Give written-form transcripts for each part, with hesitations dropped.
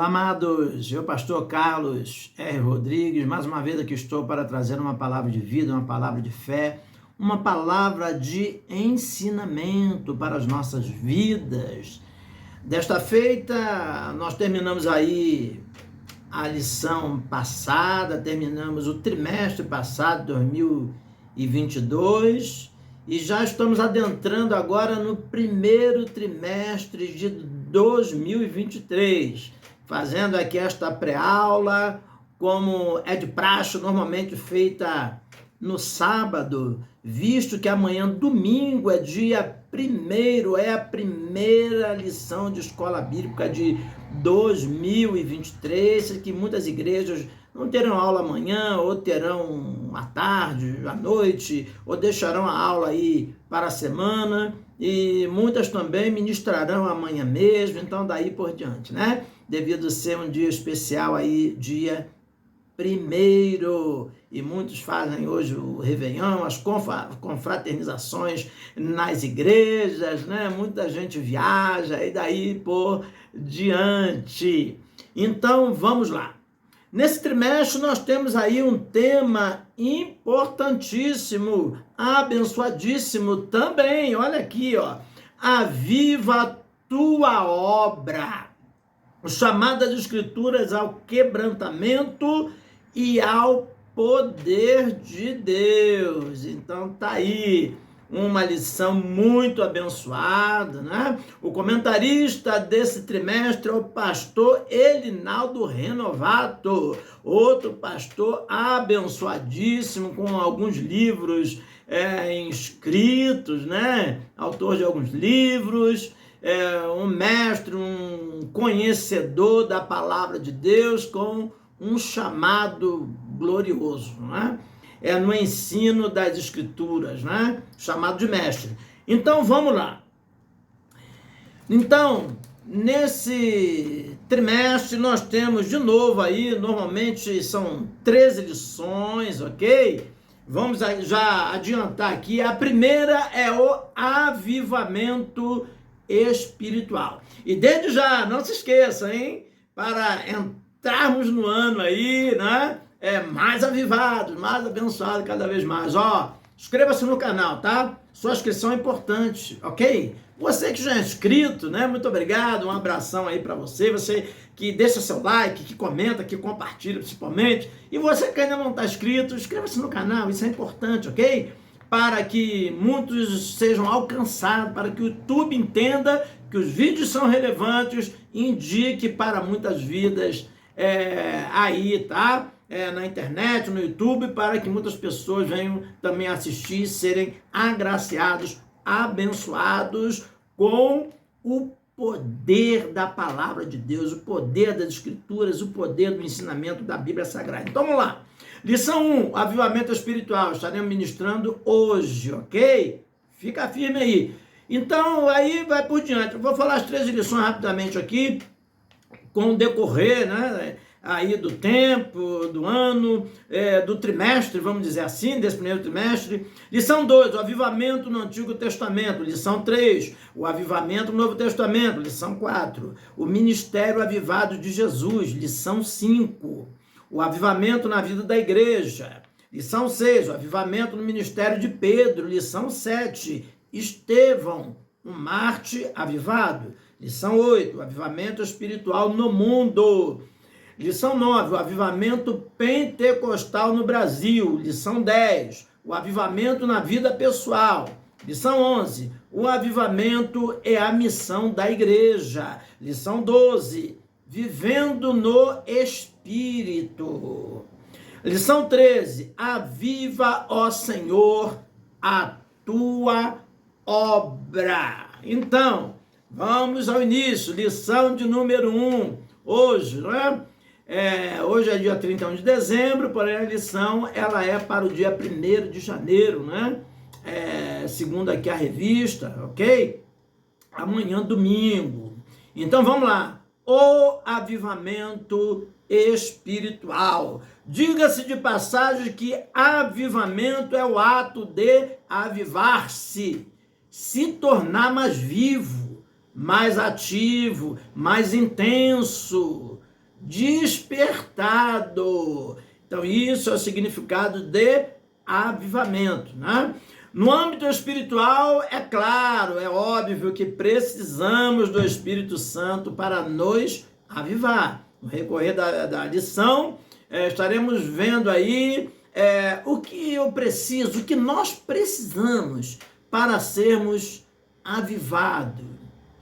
Olá, amados, eu, pastor Carlos R. Rodrigues, mais uma vez aqui estou para trazer uma palavra de vida, uma palavra de fé, uma palavra de ensinamento para as nossas vidas. Desta feita, nós terminamos aí a lição passada, terminamos o trimestre passado, 2022, e já estamos adentrando agora no primeiro trimestre de 2023, fazendo aqui esta pré-aula, como é de praxe, normalmente feita no sábado, visto que amanhã, domingo, é dia 1º, é a primeira lição de escola bíblica de 2023, que muitas igrejas não terão aula amanhã, ou terão à tarde, à noite, ou deixarão a aula aí para a semana, e muitas também ministrarão amanhã mesmo, então daí por diante, né? Devido ser um dia especial aí, dia 1º, e muitos fazem hoje o Réveillon, as confraternizações nas igrejas, né? Muita gente viaja, e daí por diante. Então, vamos lá. Nesse trimestre, nós temos aí um tema importantíssimo, abençoadíssimo também. Olha aqui, ó. Aviva a tua obra. Chamada das Escrituras ao quebrantamento e ao poder de Deus. Então, tá aí uma lição muito abençoada, né? O comentarista desse trimestre é o pastor Elinaldo Renovato, outro pastor abençoadíssimo, com alguns livros inscritos, né? Autor de alguns livros, um mestre, um conhecedor da palavra de Deus, com um chamado glorioso, né? No ensino das Escrituras, né? Chamado de mestre. Então, vamos lá. Então, nesse trimestre, nós temos de novo aí, normalmente são 13 lições, ok? Vamos já adiantar aqui. A primeira é o avivamento espiritual. E desde já, não se esqueça, hein? Para entrarmos no ano aí, né? Mais avivados, mais abençoados cada vez mais. Ó, inscreva-se no canal, tá? Sua inscrição é importante, ok? Você que já é inscrito, né? Muito obrigado, um abração aí para você. Você que deixa seu like, que comenta, que compartilha principalmente. E você que ainda não está inscrito, inscreva-se no canal, isso é importante, ok? Para que muitos sejam alcançados, para que o YouTube entenda que os vídeos são relevantes, indique para muitas vidas aí, tá? Na internet, no YouTube, para que muitas pessoas venham também assistir e serem agraciados, abençoados com o poder da palavra de Deus, o poder das Escrituras, o poder do ensinamento da Bíblia Sagrada. Então vamos lá. Lição 1, avivamento espiritual. Estaremos ministrando hoje, ok? Fica firme aí. Então, aí vai por diante. Eu vou falar as 13 lições rapidamente aqui, com o decorrer, né? Aí do tempo, do ano, do trimestre, vamos dizer assim, desse primeiro trimestre. Lição 2, o avivamento no Antigo Testamento. Lição 3, o avivamento no Novo Testamento. Lição 4, o ministério avivado de Jesus. Lição 5, o avivamento na vida da igreja. Lição 6, o avivamento no ministério de Pedro. Lição 7, Estevão, um Marte avivado. Lição 8, o avivamento espiritual no mundo. Lição 9, o avivamento pentecostal no Brasil. Lição 10, o avivamento na vida pessoal. Lição 11, o avivamento é a missão da igreja. Lição 12, vivendo no Espírito. Lição 13, aviva, ó Senhor, a tua obra. Então, vamos ao início. Lição de número 1, hoje, não é? Hoje é dia 31 de dezembro, porém a lição ela é para o dia 1º de janeiro, né? Segundo aqui a revista, ok? Amanhã, domingo. Então vamos lá. O avivamento espiritual. Diga-se de passagem que avivamento é o ato de avivar-se, se tornar mais vivo, mais ativo, mais intenso, despertado. Então, isso é o significado de avivamento, né? No âmbito espiritual, é claro, é óbvio que precisamos do Espírito Santo para nos avivar. No recorrer da lição, estaremos vendo aí o que eu preciso, o que nós precisamos para sermos avivados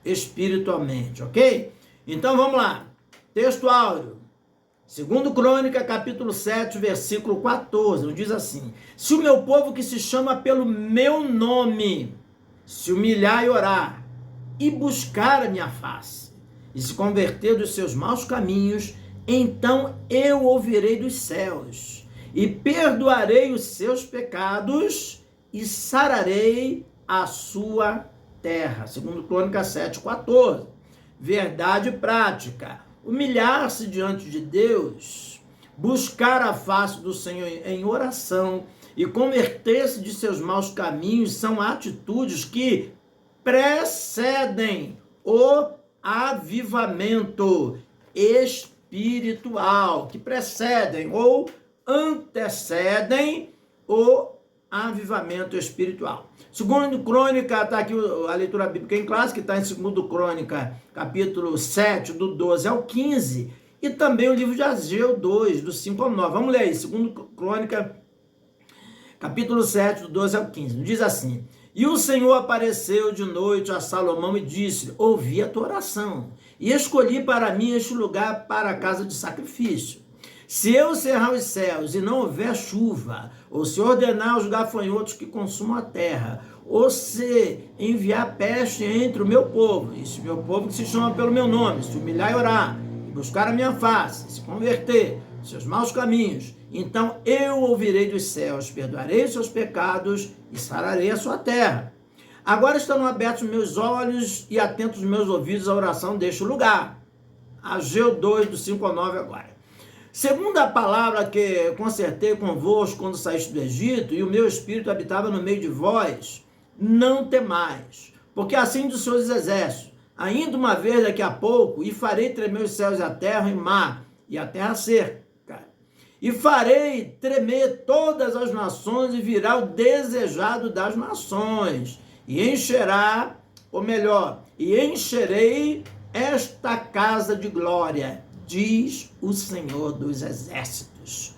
espiritualmente, ok? Então vamos lá, texto áureo. Segundo Crônica, capítulo 7, versículo 14, diz assim: se o meu povo que se chama pelo meu nome se humilhar e orar, e buscar a minha face, e se converter dos seus maus caminhos, então eu ouvirei dos céus, e perdoarei os seus pecados, e sararei a sua terra. Segundo Crônica 7, 14. Verdade prática. Humilhar-se diante de Deus, buscar a face do Senhor em oração e converter-se de seus maus caminhos são atitudes que precedem o avivamento espiritual, que precedem ou antecedem o avivamento espiritual. Segundo Crônica, está aqui a leitura bíblica em classe, que está em segundo Crônica, capítulo 7, do 12 ao 15, e também o livro de Ageu 2, do 5 ao 9. Vamos ler aí, segundo Crônica, capítulo 7, do 12 ao 15. Diz assim: e o Senhor apareceu de noite a Salomão e disse: ouvi a tua oração, e escolhi para mim este lugar para a casa de sacrifício. Se eu cerrar os céus e não houver chuva, ou se ordenar os gafanhotos que consumam a terra, ou se enviar peste entre o meu povo, e se meu povo que se chama pelo meu nome, se humilhar e orar, e buscar a minha face, se converter dos seus maus caminhos, então eu ouvirei dos céus, perdoarei os seus pecados e sararei a sua terra. Agora estão abertos meus olhos e atentos meus ouvidos à oração deste lugar. Ageu 2, do 5 ao 9 agora. Segundo a palavra que concertei convosco quando saíste do Egito, e o meu espírito habitava no meio de vós, não temais, porque assim dos seus exércitos, ainda uma vez daqui a pouco, e farei tremer os céus e a terra e mar, e a terra seca, e farei tremer todas as nações, e virá o desejado das nações, e encherá, ou melhor, e encherei esta casa de glória, diz o Senhor dos Exércitos.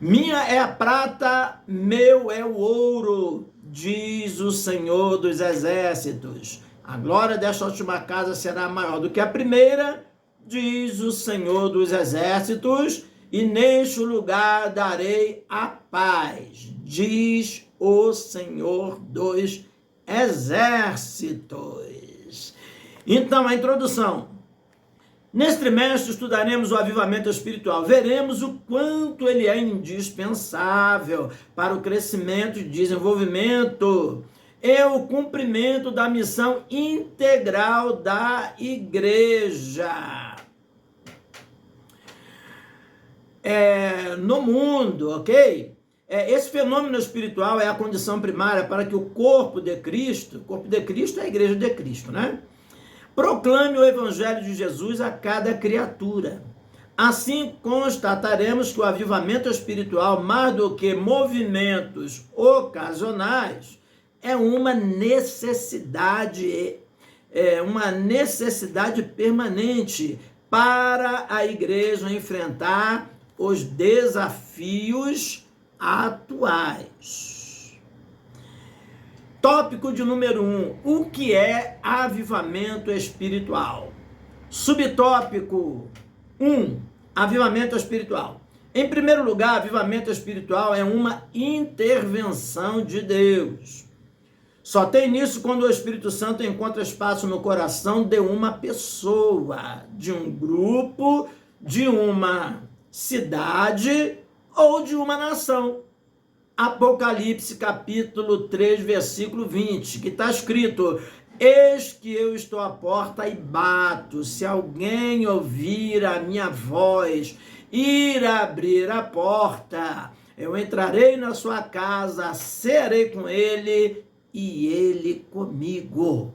Minha é a prata, meu é o ouro, diz o Senhor dos Exércitos. A glória desta última casa será maior do que a primeira, diz o Senhor dos Exércitos, e neste lugar darei a paz, diz o Senhor dos Exércitos. Então, a introdução. Neste trimestre estudaremos o avivamento espiritual. Veremos o quanto ele é indispensável para o crescimento e desenvolvimento e o cumprimento da missão integral da igreja no mundo, ok? Esse fenômeno espiritual é a condição primária para que o corpo de Cristo é a igreja de Cristo, né? Proclame o evangelho de Jesus a cada criatura. Assim constataremos que o avivamento espiritual, mais do que movimentos ocasionais, é uma necessidade permanente para a igreja enfrentar os desafios atuais. Tópico de número 1. O que é avivamento espiritual? Subtópico 1. Avivamento espiritual. Em primeiro lugar, avivamento espiritual é uma intervenção de Deus. Só tem nisso quando o Espírito Santo encontra espaço no coração de uma pessoa, de um grupo, de uma cidade ou de uma nação. Apocalipse capítulo 3, versículo 20, que está escrito: eis que eu estou à porta e bato, se alguém ouvir a minha voz, ir abrir a porta, eu entrarei na sua casa, cearei com ele e ele comigo.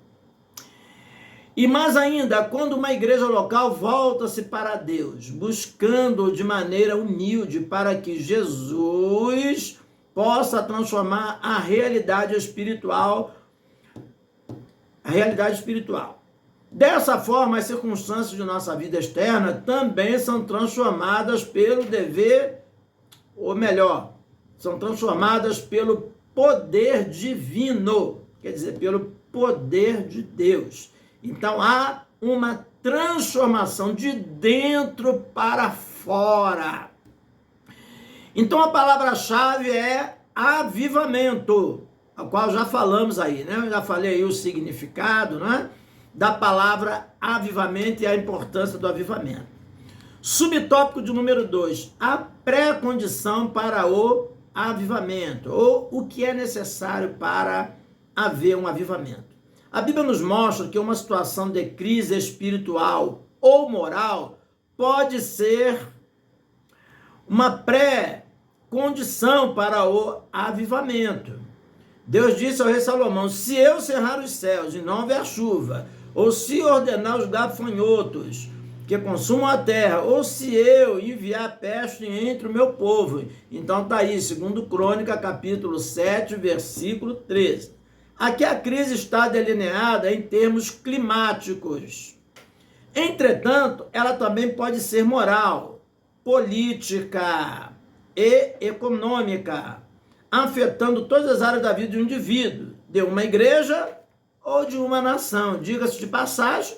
E mais ainda, quando uma igreja local volta-se para Deus, buscando de maneira humilde para que Jesus possa transformar a realidade espiritual. Dessa forma, as circunstâncias de nossa vida externa também são transformadas pelo dever, ou melhor, são transformadas pelo poder divino, quer dizer, pelo poder de Deus. Então, há uma transformação de dentro para fora. Então, a palavra-chave é avivamento, a qual já falamos aí, né? Eu já falei aí o significado, né, da palavra avivamento e a importância do avivamento. Subtópico de número 2, a pré-condição para o avivamento, ou o que é necessário para haver um avivamento. A Bíblia nos mostra que uma situação de crise espiritual ou moral pode ser uma pré-condição para o avivamento. Deus disse ao rei Salomão: se eu cerrar os céus e não houver chuva, ou se ordenar os gafanhotos que consumam a terra, ou se eu enviar peste entre o meu povo. Então está aí, 2 Crônica, capítulo 7, versículo 13. Aqui a crise está delineada em termos climáticos. Entretanto, ela também pode ser moral, política e econômica, afetando todas as áreas da vida de um indivíduo, de uma igreja ou de uma nação. Diga-se de passagem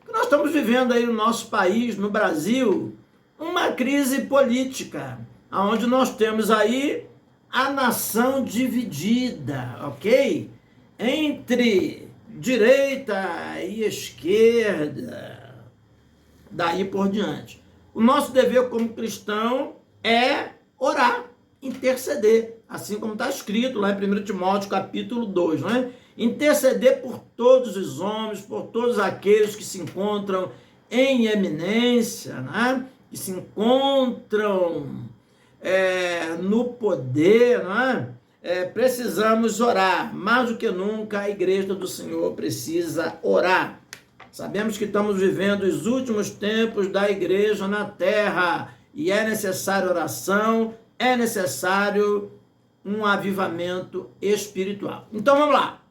que nós estamos vivendo aí no nosso país, no Brasil, uma crise política, onde nós temos aí a nação dividida, ok? Entre direita e esquerda, daí por diante. O nosso dever como cristão é orar, interceder, assim como está escrito lá em 1 Timóteo capítulo 2, não é? Interceder por todos os homens, por todos aqueles que se encontram em eminência, né? Que se encontram no poder, não é? Precisamos orar, mais do que nunca a igreja do Senhor precisa orar. Sabemos que estamos vivendo os últimos tempos da igreja na terra e é necessário oração, é necessário um avivamento espiritual. Então vamos lá.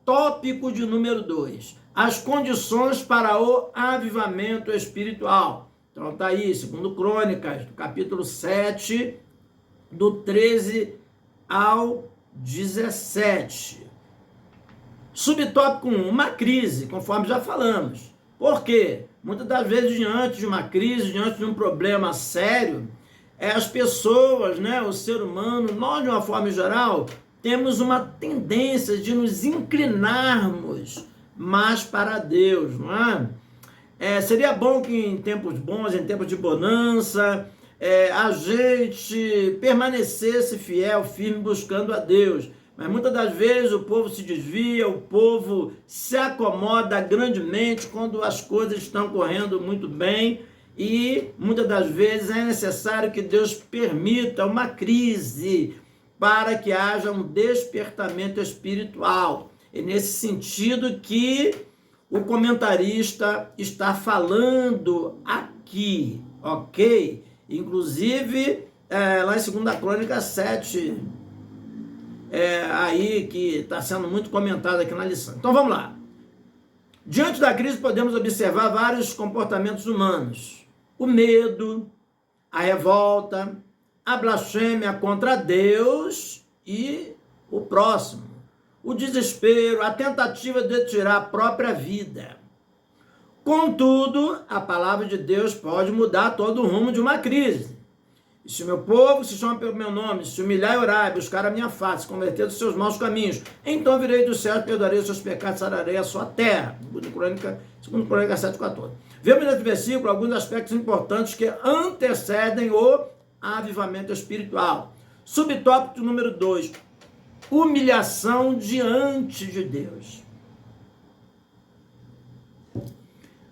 Tópico de número 2. As condições para o avivamento espiritual. Então está aí, 2 Crônicas, capítulo 7, do 13 ao 17. Subtópico 1, uma crise, conforme já falamos. Por quê? Muitas das vezes, diante de uma crise, diante de um problema sério, as pessoas, né, o ser humano, nós de uma forma geral, temos uma tendência de nos inclinarmos mais para Deus, não é? Seria bom que em tempos bons, em tempos de bonança, a gente permanecesse fiel, firme, buscando a Deus. Mas muitas das vezes o povo se desvia, o povo se acomoda grandemente quando as coisas estão correndo muito bem e muitas das vezes é necessário que Deus permita uma crise para que haja um despertamento espiritual. É nesse sentido que o comentarista está falando aqui, ok? Inclusive, lá em 2 Crônica 7, aí que está sendo muito comentado aqui na lição. Então vamos lá. Diante da crise podemos observar vários comportamentos humanos. O medo, a revolta, a blasfêmia contra Deus e o próximo. O desespero, a tentativa de tirar a própria vida. Contudo, a palavra de Deus pode mudar todo o rumo de uma crise. E se o meu povo se chama pelo meu nome, se humilhar e orar, buscar a minha face, converter dos seus maus caminhos, então virei do céu, perdoarei os seus pecados, sararei a sua terra. 2 Crônica 7,14. Vemos nesse versículo alguns aspectos importantes que antecedem o avivamento espiritual. Subtópico número 2. Humilhação diante de Deus.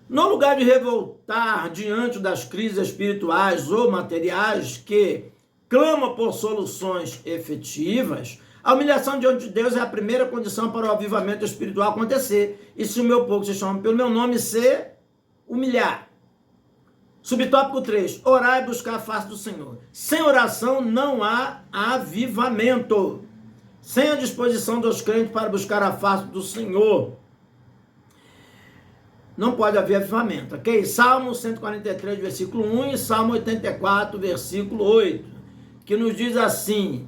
No lugar de revoltar diante das crises espirituais ou materiais que clamam por soluções efetivas, A humilhação diante de Deus é a primeira condição para o avivamento espiritual acontecer. E se o meu povo se chama pelo meu nome, se humilhar. Subtópico 3. Orar e buscar a face do Senhor. Sem oração não há avivamento. Sem a disposição dos crentes para buscar a face do Senhor, não pode haver avivamento, ok? Salmo 143, versículo 1 e Salmo 84, versículo 8, que nos diz assim,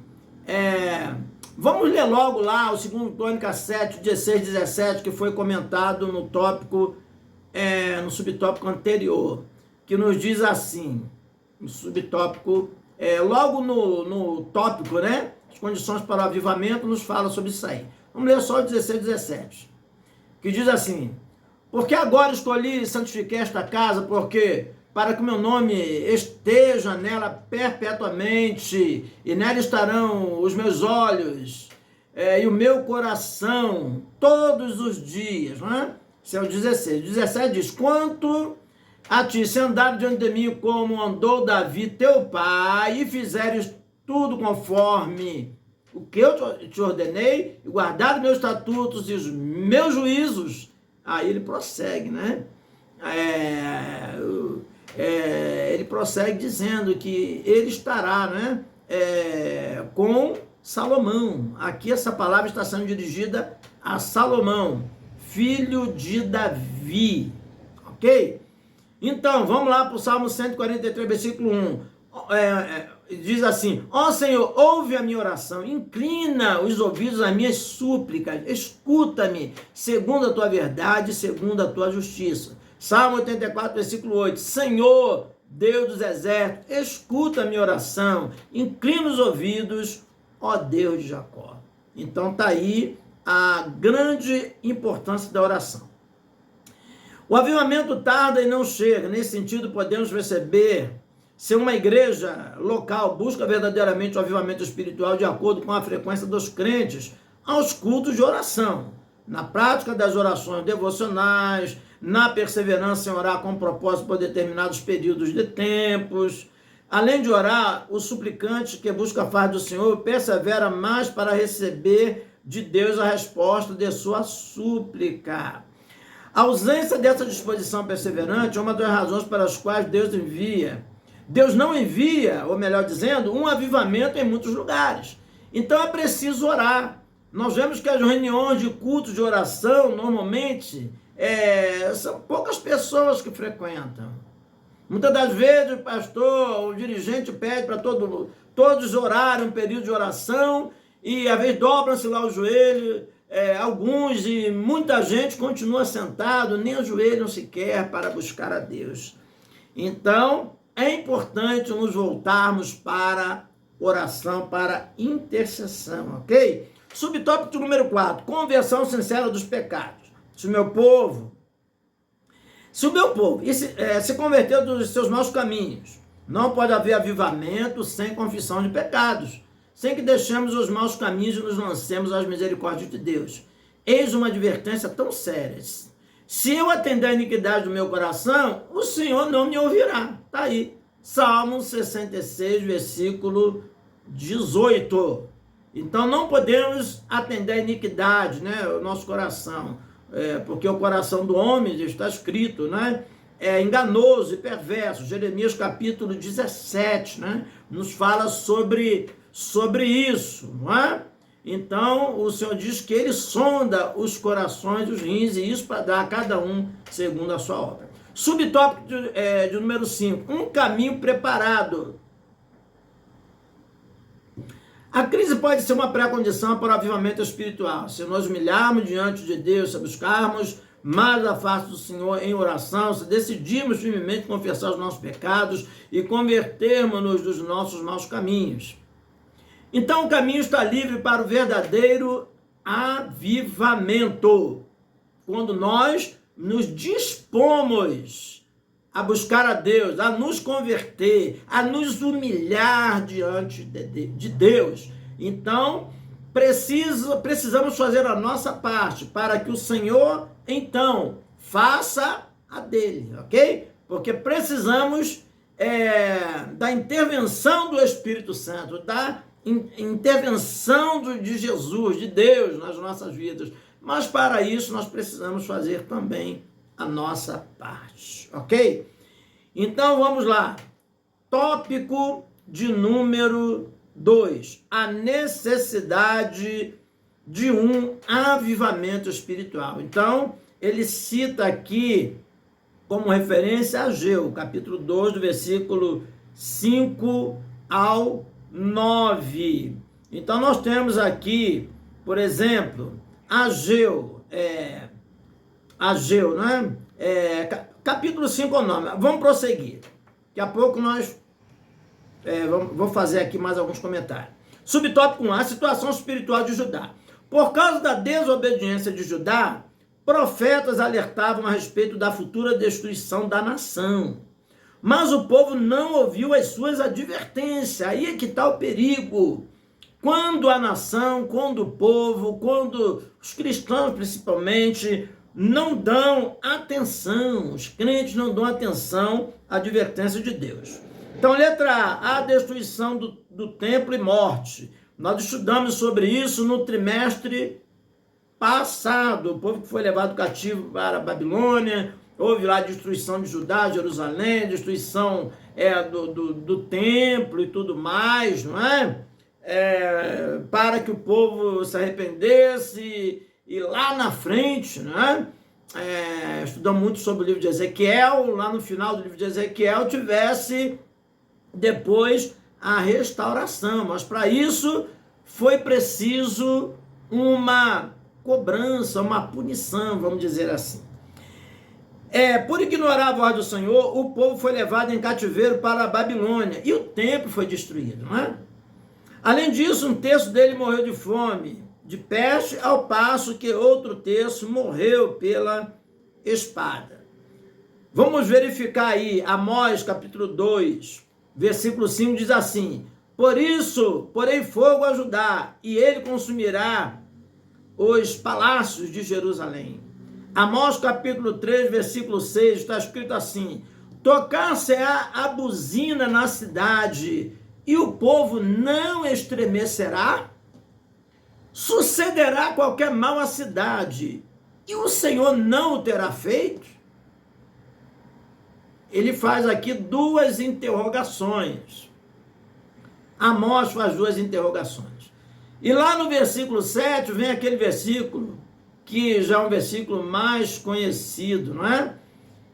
vamos ler logo lá o 2 Crônicas 7, 16, 17, que foi comentado no tópico, no subtópico anterior, que nos diz assim, no subtópico, logo no tópico, né? As condições para o avivamento nos fala sobre isso aí. Vamos ler só o 16, 17, que diz assim, porque agora escolhi e santifiquei esta casa, porque para que o meu nome esteja nela perpetuamente, e nela estarão os meus olhos e o meu coração todos os dias, não é? Esse é o 16. 17 diz, quanto a ti, se andar diante de mim como andou Davi, teu pai, e fizeres tudo conforme o que eu te ordenei, e guardar meus estatutos e os meus juízos, aí ele prossegue, né? Ele prossegue dizendo que ele estará, né? Com Salomão. Aqui essa palavra está sendo dirigida a Salomão, filho de Davi, ok? Então, vamos lá para o Salmo 143, versículo 1. Diz assim, ó Senhor, ouve a minha oração, inclina os ouvidos às minhas súplicas, escuta-me, segundo a tua verdade, segundo a tua justiça. Salmo 84, versículo 8, Senhor, Deus dos exércitos, escuta a minha oração, inclina os ouvidos, ó Deus de Jacó. Então está aí a grande importância da oração. O avivamento tarda e não chega, nesse sentido podemos perceber se uma igreja local busca verdadeiramente o avivamento espiritual de acordo com a frequência dos crentes aos cultos de oração, na prática das orações devocionais, na perseverança em orar com propósito por determinados períodos de tempos. Além de orar, o suplicante que busca a face do Senhor persevera mais para receber de Deus a resposta de sua súplica. A ausência dessa disposição perseverante é uma das razões pelas quais Deus não envia, ou melhor dizendo, um avivamento em muitos lugares. Então é preciso orar. Nós vemos que as reuniões de cultos de oração, normalmente, são poucas pessoas que frequentam. Muitas das vezes o pastor, o dirigente pede para todos orarem um período de oração, e às vezes dobram-se lá o joelho, alguns, e muita gente continua sentado, nem ajoelham sequer para buscar a Deus. Então, é importante nos voltarmos para oração, para intercessão, ok? Subtópico número 4, conversão sincera dos pecados. Se o meu povo se converteu dos seus maus caminhos, não pode haver avivamento sem confissão de pecados, sem que deixemos os maus caminhos e nos lancemos às misericórdias de Deus. Eis uma advertência tão séria. Se eu atender a iniquidade do meu coração, o Senhor não me ouvirá. Está aí. Salmo 66, versículo 18. Então não podemos atender a iniquidade, né? O nosso coração. Porque o coração do homem, está escrito, né? É enganoso e perverso. Jeremias capítulo 17, né? Nos fala sobre isso, não é? Então, o Senhor diz que ele sonda os corações, os rins, e isso para dar a cada um segundo a sua obra. Subtópico de número 5, um caminho preparado. A crise pode ser uma pré-condição para o avivamento espiritual. Se nós humilharmos diante de Deus, se buscarmos mais a face do Senhor em oração, se decidirmos firmemente confessar os nossos pecados e convertermos-nos dos nossos maus caminhos. Então o caminho está livre para o verdadeiro avivamento, quando nós nos dispomos a buscar a Deus, a nos converter, a nos humilhar diante de Deus. Então precisamos fazer a nossa parte para que o Senhor, então, faça a dele, ok? Porque precisamos da intervenção do Espírito Santo, da intervenção de Jesus, de Deus nas nossas vidas. Mas para isso nós precisamos fazer também a nossa parte, ok? Então vamos lá. Tópico de número 2. A necessidade de um avivamento espiritual. Então, ele cita aqui como referência Ageu, capítulo 2, do versículo 5 ao 9. Então, nós temos aqui, por exemplo, Ageu, né? Capítulo 5 ao 9. Vamos prosseguir. Daqui a pouco vou fazer aqui mais alguns comentários. Subtópico 1, a situação espiritual de Judá. Por causa da desobediência de Judá, profetas alertavam a respeito da futura destruição da nação. Mas o povo não ouviu as suas advertências. Aí é que está o perigo. Quando a nação, quando o povo, quando os cristãos principalmente não dão atenção, os crentes não dão atenção à advertência de Deus. Então, letra A, a destruição do templo e morte. Nós estudamos sobre isso no trimestre passado. O povo que foi levado cativo para a Babilônia, houve lá a destruição de Judá, Jerusalém, destruição do templo e tudo mais, não é? Para que o povo se arrependesse e lá na frente, né? Estudamos muito sobre o livro de Ezequiel, lá no final do livro de Ezequiel tivesse depois a restauração, mas para isso foi preciso uma cobrança, uma punição, vamos dizer assim. Por ignorar a voz do Senhor, o povo foi levado em cativeiro para a Babilônia e o templo foi destruído, não é? Além disso, um terço dele morreu de fome, de peste, ao passo que outro terço morreu pela espada. Vamos verificar aí, Amós capítulo 2, versículo 5 diz assim: por isso, porém fogo a Judá, e ele consumirá os palácios de Jerusalém. Amós capítulo 3, versículo 6, está escrito assim: tocar-se-á a buzina na cidade, e o povo não estremecerá? Sucederá qualquer mal à cidade, e o Senhor não o terá feito? Ele faz aqui duas interrogações. Amós faz duas interrogações. E lá no versículo 7 vem aquele versículo, que já é um versículo mais conhecido, não é?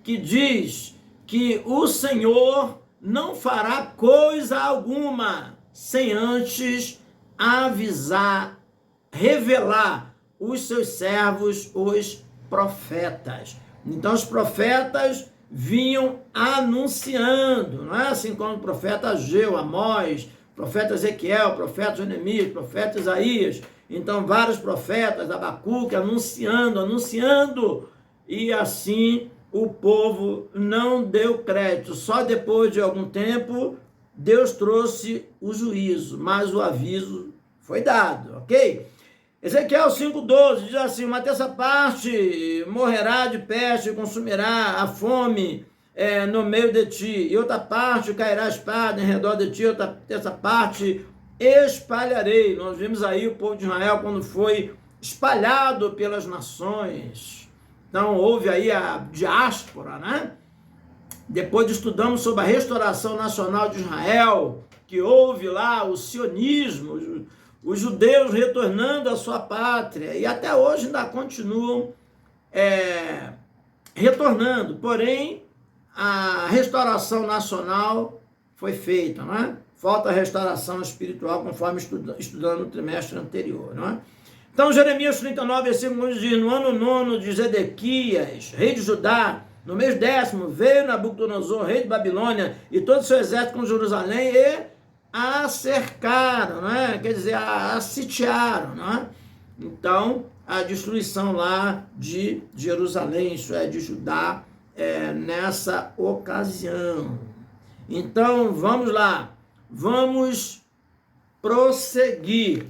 Que diz que o Senhor não fará coisa alguma sem antes avisar, revelar os seus servos, os profetas. Então os profetas vinham anunciando, não é? Assim como o profeta Ageu, Amós, profeta Ezequiel, profeta Jeremias, profeta Isaías. Então vários profetas, Abacuque, anunciando, e assim o povo não deu crédito. Só depois de algum tempo Deus trouxe o juízo, mas o aviso foi dado, ok? Ezequiel 5,12 diz assim: uma terça parte morrerá de peste e consumirá a fome no meio de ti, e outra parte cairá a espada em redor de ti, outra terça parte espalharei. Nós vimos aí o povo de Israel quando foi espalhado pelas nações. Então houve aí a diáspora, né? Depois estudamos sobre a restauração nacional de Israel, que houve lá o sionismo, os judeus retornando à sua pátria, e até hoje ainda continuam retornando, porém a restauração nacional foi feita, não é? Falta a restauração espiritual, conforme estudando no trimestre anterior, não é? Então Jeremias 39, versículo 1 diz: no ano 9 de Zedequias, rei de Judá, no mês 10º, veio Nabucodonosor, rei de Babilônia, e todo o seu exército com Jerusalém, e a cercaram, né? Quer dizer, a sitiaram, né? Então, a destruição lá de Jerusalém, isso é, de Judá, nessa ocasião. Então, vamos lá, vamos prosseguir.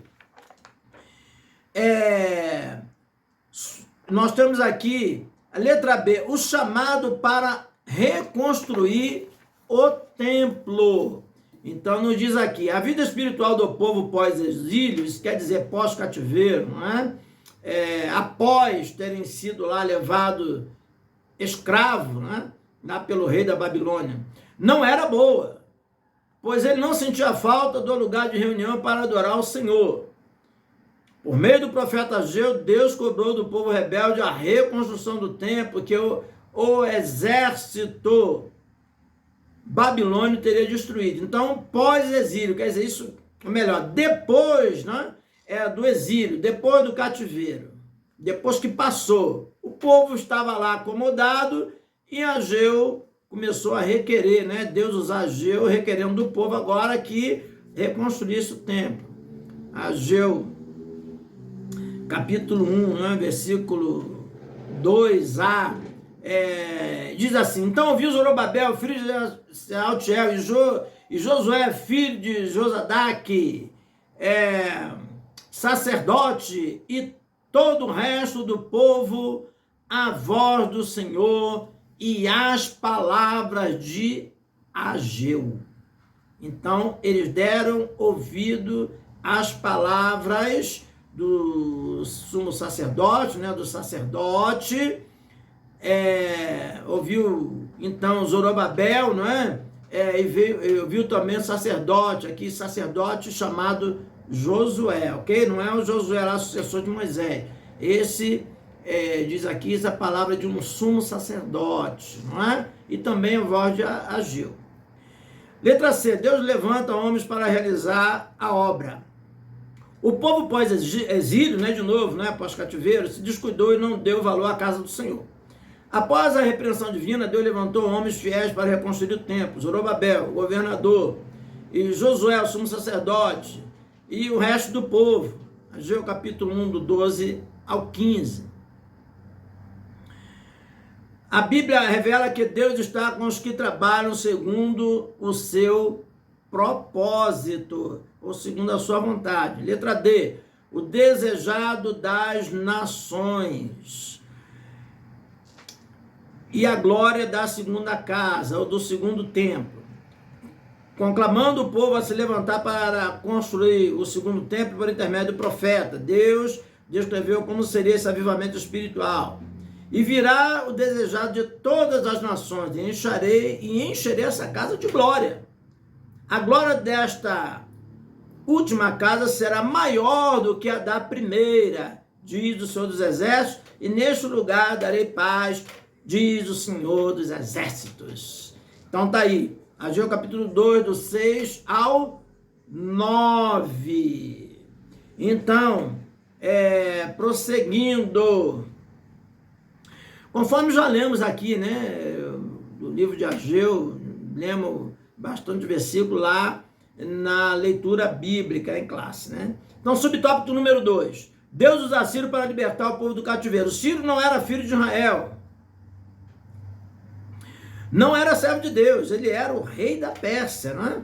Nós temos aqui a letra B, o chamado para reconstruir o templo. Então nos diz aqui, a vida espiritual do povo pós-exílio, isso quer dizer pós-cativeiro, não é? Após terem sido lá levado escravo, né? Lá pelo rei da Babilônia, não era boa, pois ele não sentia falta do lugar de reunião para adorar o Senhor. Por meio do profeta Ageu, Deus cobrou do povo rebelde a reconstrução do templo que o exército babilônio teria destruído. Então, pós-exílio, quer dizer, isso, ou melhor, depois, né, do exílio, depois do cativeiro, depois que passou, o povo estava lá acomodado e Ageu começou a requerer, né, Deus usar Ageu requerendo do povo agora que reconstruísse o templo. Ageu, capítulo 1, né, versículo 2a, diz assim: então ouviu Zorobabel, filho de Sealtiel, e Josué, filho de Josadaque, sacerdote, e todo o resto do povo, a voz do Senhor e as palavras de Ageu. Então, eles deram ouvido às palavras do sumo sacerdote, né, do sacerdote, ouviu então Zorobabel, não é? E ouviu também o sacerdote, aqui sacerdote chamado Josué, ok? Não é o Josué lá, sucessor de Moisés. Esse, diz aqui, essa palavra de um sumo sacerdote, não é? E também a voz de Ageu. Letra C, Deus levanta homens para realizar a obra. O povo pós-exílio, né, de novo, né, pós-cativeiro, se descuidou e não deu valor à casa do Senhor. Após a repreensão divina, Deus levantou homens fiéis para reconstruir o templo. Zorobabel, o governador, e Josué, o sumo sacerdote, e o resto do povo. Ageu capítulo 1, do 12 ao 15. A Bíblia revela que Deus está com os que trabalham segundo o seu propósito, ou segundo a sua vontade. Letra D, o desejado das nações. E a glória da segunda casa, ou do segundo templo. Conclamando o povo a se levantar para construir o segundo templo por intermédio do profeta. Deus descreveu como seria esse avivamento espiritual. E virá o desejado de todas as nações, e encherei essa casa de glória. A glória desta última casa será maior do que a da primeira, diz o Senhor dos Exércitos, e neste lugar darei paz, diz o Senhor dos Exércitos. Então tá aí, Ageu capítulo 2, do 6 ao 9. Então, prosseguindo, conforme já lemos aqui, né, do livro de Ageu, lemos bastante versículo lá na leitura bíblica em classe, né? Então, subtópico número 2. Deus usa Ciro para libertar o povo do cativeiro. Ciro não era filho de Israel. Não era servo de Deus, ele era o rei da Pérsia, né?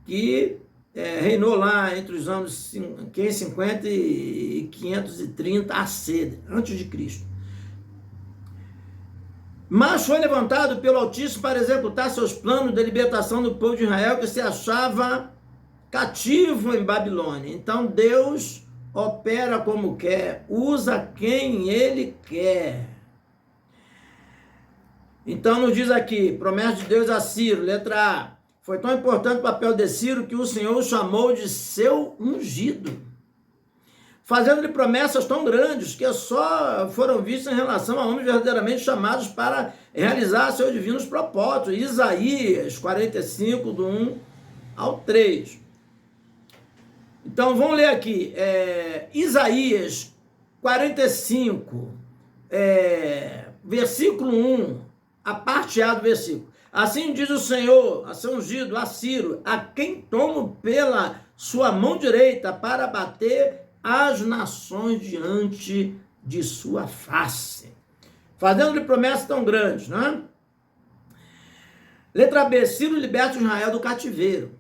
Que reinou lá entre os anos 550 e 530 AC, antes de Cristo. Mas foi levantado pelo Altíssimo para executar seus planos de libertação do povo de Israel que se achava cativo em Babilônia. Então Deus opera como quer, usa quem ele quer. Então nos diz aqui, promessa de Deus a Ciro, letra A. Foi tão importante o papel de Ciro que o Senhor o chamou de seu ungido, fazendo-lhe promessas tão grandes que só foram vistas em relação a homens verdadeiramente chamados para realizar seus divinos propósitos. Isaías 45, do 1 ao 3. Então vamos ler aqui, Isaías 45, versículo 1, a parte A do versículo. Assim diz o Senhor, a seu ungido, a Ciro, a quem tomo pela sua mão direita para bater as nações diante de sua face. Fazendo-lhe promessas tão grandes, né? Letra B, Ciro liberta Israel do cativeiro.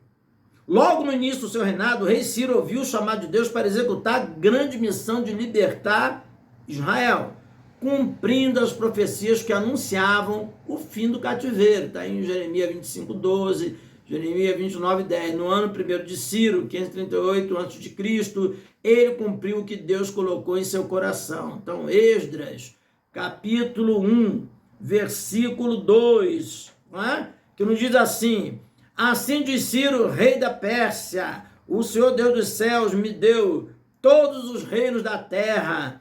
Logo no início do seu reinado, o rei Ciro ouviu o chamado de Deus para executar a grande missão de libertar Israel, cumprindo as profecias que anunciavam o fim do cativeiro. Está em Jeremias 25, 12, Jeremias 29:10. No ano 1º de Ciro, 538 a.C., ele cumpriu o que Deus colocou em seu coração. Então, Esdras, capítulo 1, versículo 2, não é? Que nos diz assim: assim diz Ciro, rei da Pérsia, o Senhor Deus dos céus me deu todos os reinos da terra.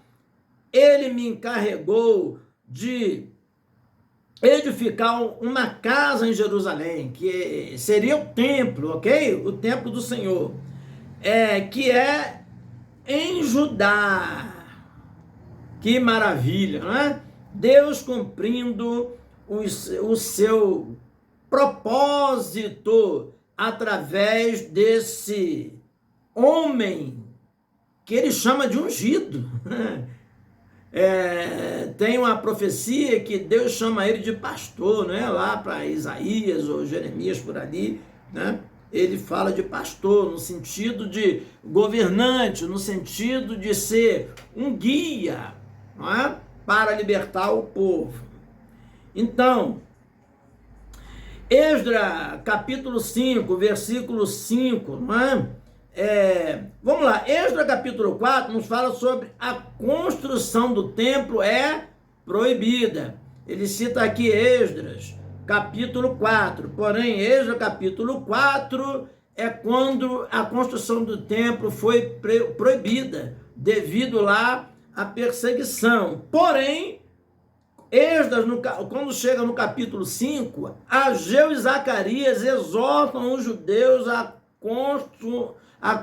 Ele me encarregou de edificar uma casa em Jerusalém, que seria o templo, ok? O templo do Senhor, que é em Judá. Que maravilha, não é? Deus cumprindo o seu propósito através desse homem que ele chama de ungido. Tem uma profecia que Deus chama ele de pastor, né? Lá para Isaías ou Jeremias por ali, né? Ele fala de pastor no sentido de governante, no sentido de ser um guia, não é? Para libertar o povo. Então, Esdras capítulo 5, versículo 5, não é? Vamos lá, Esdras capítulo 4 nos fala sobre a construção do templo é proibida. Ele cita aqui Esdras capítulo 4, porém Esdras capítulo 4 é quando a construção do templo foi proibida, devido lá à perseguição. Porém, Esdras, quando chega no capítulo 5, Ageu e Zacarias exortam os judeus a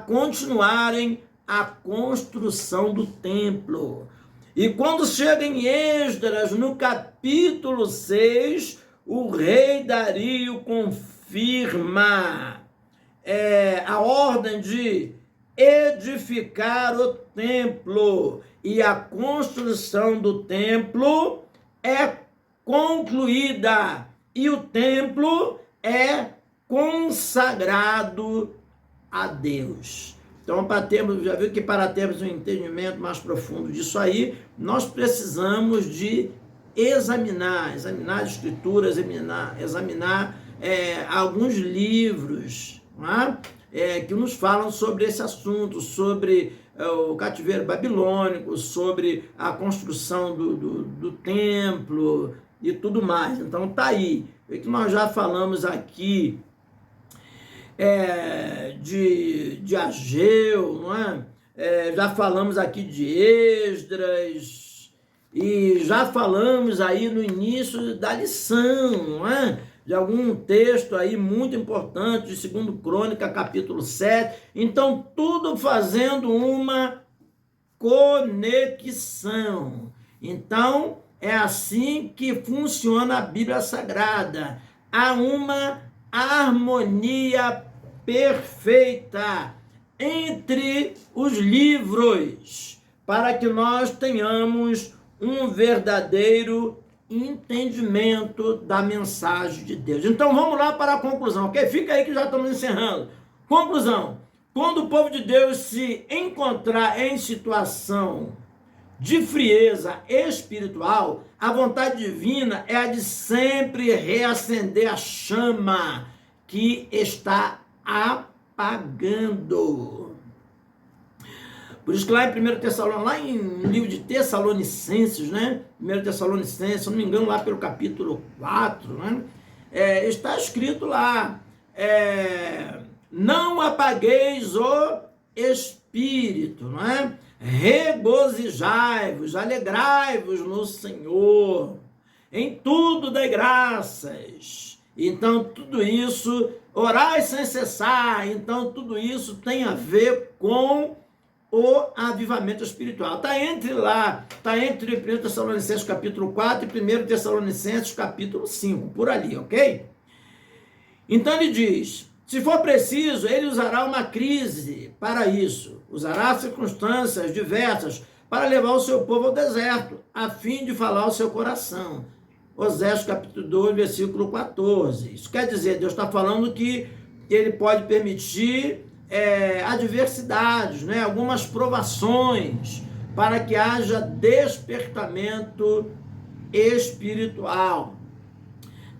continuarem a construção do templo. E quando chega em Esdras, no capítulo 6, o rei Dario confirma a ordem de edificar o templo, e a construção do templo é concluída, e o templo é consagrado a Deus. Então, já viu que para termos um entendimento mais profundo disso aí, nós precisamos de examinar as escrituras, examinar alguns livros, não é? Que nos falam sobre esse assunto, sobre o cativeiro babilônico, sobre a construção do templo e tudo mais. Então tá aí, é que nós já falamos aqui de Ageu, não é? Já falamos aqui de Esdras, e já falamos aí no início da lição, não é? De algum texto aí muito importante, de 2 Crônica, capítulo 7. Então, tudo fazendo uma conexão. Então, é assim que funciona a Bíblia Sagrada. Há uma harmonia perfeita entre os livros, para que nós tenhamos um verdadeiro entendimento da mensagem de Deus. Então vamos lá para a conclusão, ok? Fica aí que já estamos encerrando. Conclusão: quando o povo de Deus se encontrar em situação de frieza espiritual, a vontade divina é a de sempre reacender a chama que está apagando. Por isso que lá em 1 Tessalonicenses, lá no livro de Tessalonicenses, né? 1 Tessalonicenses, se não me engano, lá pelo capítulo 4, né? Está escrito lá, não apagueis o espírito, não é? Regozijai-vos, alegrai-vos no Senhor, em tudo dai graças. Então, tudo isso, orai sem cessar. Então, tudo isso tem a ver com o avivamento espiritual. Está entre 1 Tessalonicenses capítulo 4 e 1 Tessalonicenses capítulo 5, por ali, ok? Então ele diz, se for preciso, ele usará uma crise para isso, usará circunstâncias diversas para levar o seu povo ao deserto, a fim de falar ao seu coração. Oséias capítulo 2, versículo 14. Isso quer dizer, Deus está falando que ele pode permitir adversidades, né? Algumas provações, para que haja despertamento espiritual.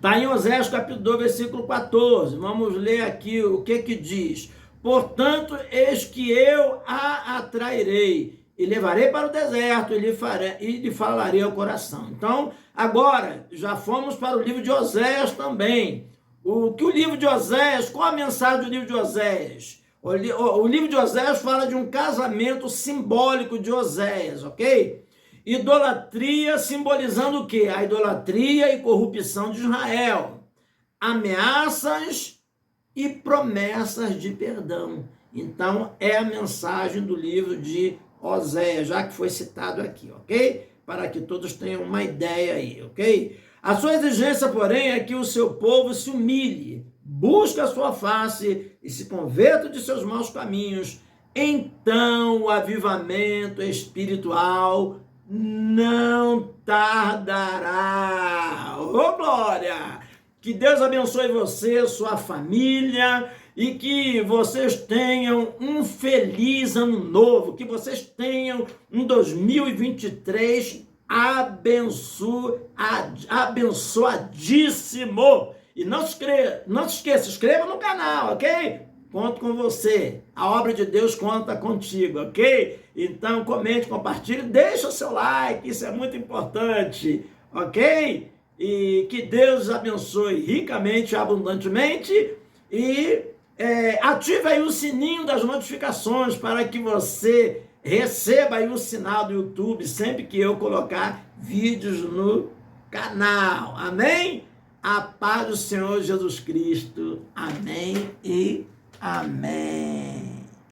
Está em Oséias capítulo 2, versículo 14. Vamos ler aqui o que diz. Portanto, eis que eu a atrairei e levarei para o deserto e lhe falarei ao coração. Então, agora, já fomos para o livro de Oséias também. O livro de Oséias, qual a mensagem do livro de Oséias? O livro de Oséias fala de um casamento simbólico de Oséias, ok? Idolatria simbolizando o quê? A idolatria e corrupção de Israel. Ameaças e promessas de perdão. Então, é a mensagem do livro de Oséias, já que foi citado aqui, ok? Para que todos tenham uma ideia aí, ok? A sua exigência, porém, é que o seu povo se humilhe, busque a sua face e se converta de seus maus caminhos. Então, o avivamento espiritual não tardará. Ô, glória! Que Deus abençoe você, sua família, e que vocês tenham um feliz ano novo, que vocês tenham um 2023 abençoadíssimo. E não se esqueça, inscreva no canal, ok? Conto com você. A obra de Deus conta contigo, ok? Então, comente, compartilhe, deixa o seu like, isso é muito importante, ok? E que Deus abençoe ricamente, abundantemente, e ative aí o sininho das notificações para que você receba aí o sinal do YouTube sempre que eu colocar vídeos no canal. Amém? A paz do Senhor Jesus Cristo. Amém e amém.